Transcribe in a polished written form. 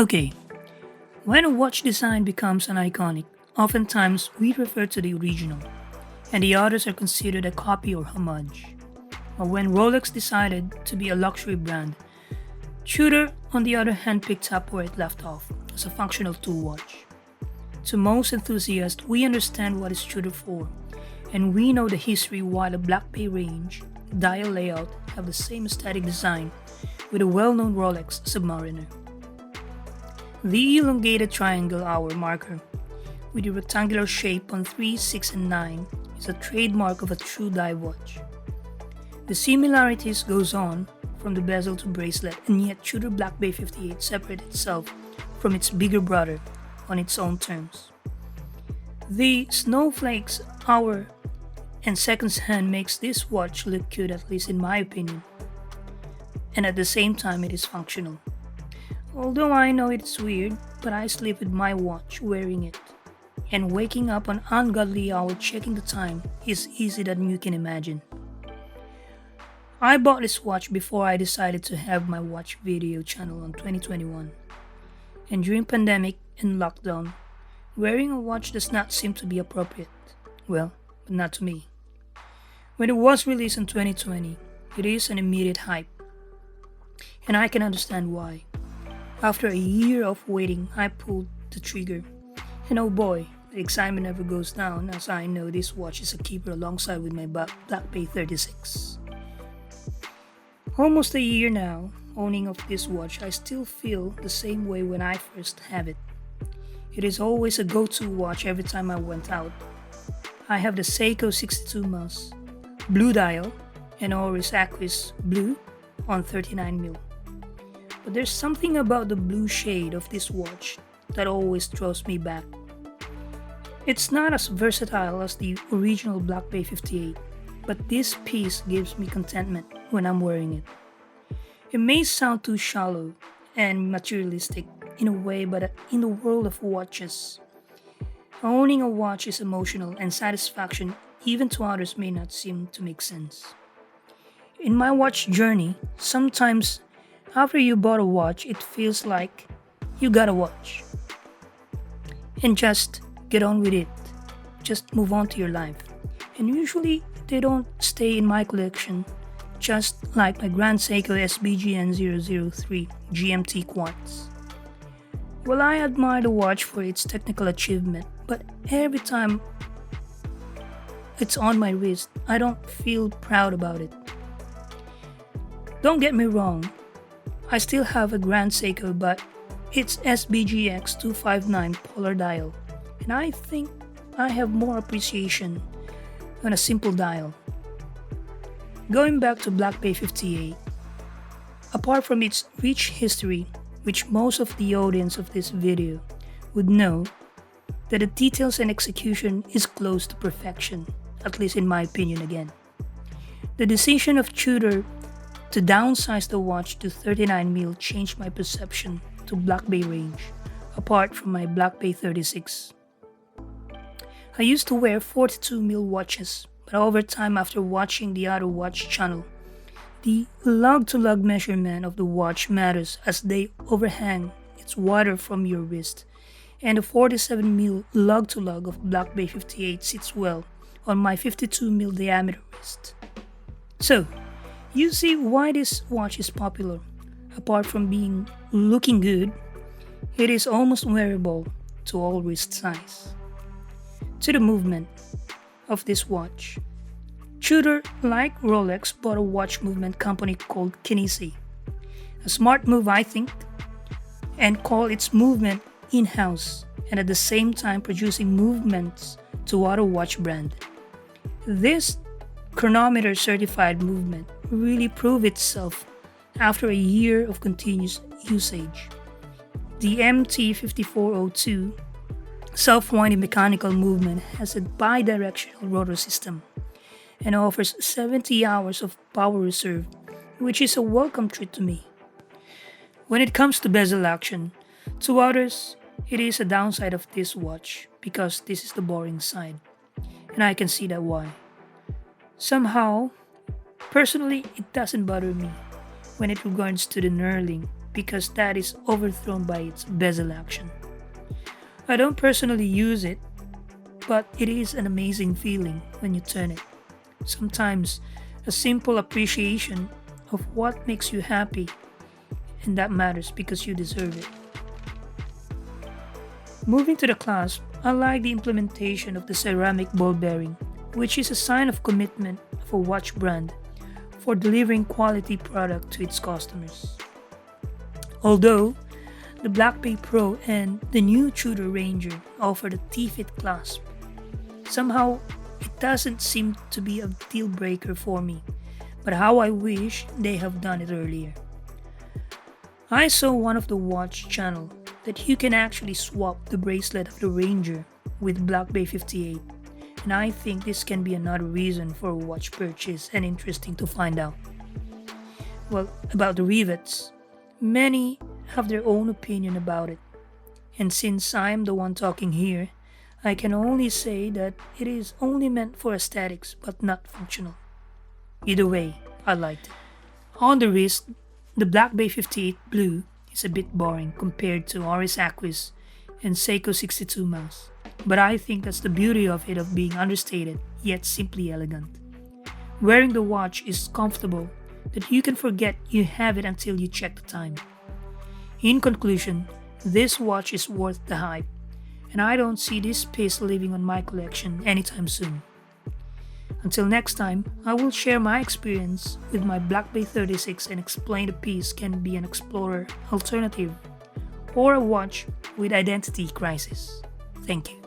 Okay, when a watch design becomes an iconic, oftentimes we refer to the original, and the others are considered a copy or homage. But when Rolex decided to be a luxury brand, Tudor, on the other hand, picked up where it left off as a functional tool watch. To most enthusiasts, we understand what is Tudor for, and we know the history why the Black Bay range, dial layout have the same aesthetic design with a well-known Rolex Submariner. The elongated triangle hour marker with the rectangular shape on 3, 6, and 9 is a trademark of a true dive watch. The similarities goes on from the bezel to bracelet, and yet Tudor Black Bay 58 separates itself from its bigger brother on its own terms. The snowflakes hour and seconds hand makes this watch look cute, at least in my opinion, and at the same time it is functional. Although I know it's weird, but I sleep with my watch wearing it, and waking up on ungodly hour checking the time is easier than you can imagine. I bought this watch before I decided to have my watch video channel on 2021, and during pandemic and lockdown, wearing a watch does not seem to be appropriate. Well, but not to me. When it was released in 2020, it is an immediate hype, and I can understand why. After a year of waiting, I pulled the trigger, and oh boy, the excitement never goes down as I know this watch is a keeper alongside with my Black Bay 36. Almost a year now, owning of this watch, I still feel the same way when I first have it. It is always a go-to watch every time I went out. I have the Seiko 62 Mus, blue dial, and Oris Aquis blue on 39mm. But there's something about the blue shade of this watch that always throws me back. It's not as versatile as the original Black Bay 58, but this piece gives me contentment when I'm wearing it. It may sound too shallow and materialistic in a way, but in the world of watches, owning a watch is emotional and satisfaction even to others may not seem to make sense. In my watch journey, sometimes after you bought a watch, it feels like you got a watch. And just get on with it. Just move on to your life. And usually they don't stay in my collection, just like my Grand Seiko SBGN003 GMT Quartz. Well, I admire the watch for its technical achievement, but every time it's on my wrist, I don't feel proud about it. Don't get me wrong, I still have a Grand Seiko, but it's SBGX 259 polar dial, and I think I have more appreciation on a simple dial. Going back to Black Bay 58, apart from its rich history, which most of the audience of this video would know, that the details and execution is close to perfection, at least in my opinion again. The decision of Tudor to downsize the watch to 39mm changed my perception to Black Bay range, apart from my Black Bay 36. I used to wear 42mm watches, but over time after watching the other watch channel, the lug-to-lug measurement of the watch matters as they overhang its wider from your wrist, and the 47mm lug-to-lug of Black Bay 58 sits well on my 52mm diameter wrist. So, you see why this watch is popular. Apart from being looking good, it is almost wearable to all wrist size. To the movement of this watch, Tudor, like Rolex, bought a watch movement company called Kinesi. A smart move, I think, and call its movement in-house, and at the same time producing movements to other watch brand. This chronometer certified movement really proved itself after a year of continuous usage. The MT5402 self-winding mechanical movement has a bi-directional rotor system and offers 70 hours of power reserve, which is a welcome treat to me. When it comes to bezel action, to others, it is a downside of this watch because this is the boring side, and I can see that why. Somehow, personally, it doesn't bother me. when it regards to the knurling because that is overthrown by its bezel action. I don't personally use it, but it is an amazing feeling when you turn it. Sometimes a simple appreciation of what makes you happy, and that matters because you deserve it. Moving to the clasp, I like the implementation of the ceramic ball bearing, which is a sign of commitment of a watch brand for delivering quality product to its customers. Although the Black Bay Pro and the new Tudor Ranger offer the T-Fit clasp, somehow it doesn't seem to be a deal breaker for me, but how I wish they have done it earlier. I saw one of the watch channel that you can actually swap the bracelet of the Ranger with Black Bay 58, and I think this can be another reason for a watch purchase and interesting to find out. Well, about the rivets, many have their own opinion about it, and since I am the one talking here, I can only say that it is only meant for aesthetics but not functional. Either way, I liked it. On the wrist, the Black Bay 58 Blue is a bit boring compared to Oris Aquis and Seiko 62 mouse, but I think that's the beauty of it of being understated yet simply elegant. Wearing the watch is comfortable that you can forget you have it until you check the time. In conclusion, this watch is worth the hype, and I don't see this piece living on my collection anytime soon. Until next time, I will share my experience with my Black Bay 36 and explain the piece can be an explorer alternative or a watch with identity crisis. Thank you.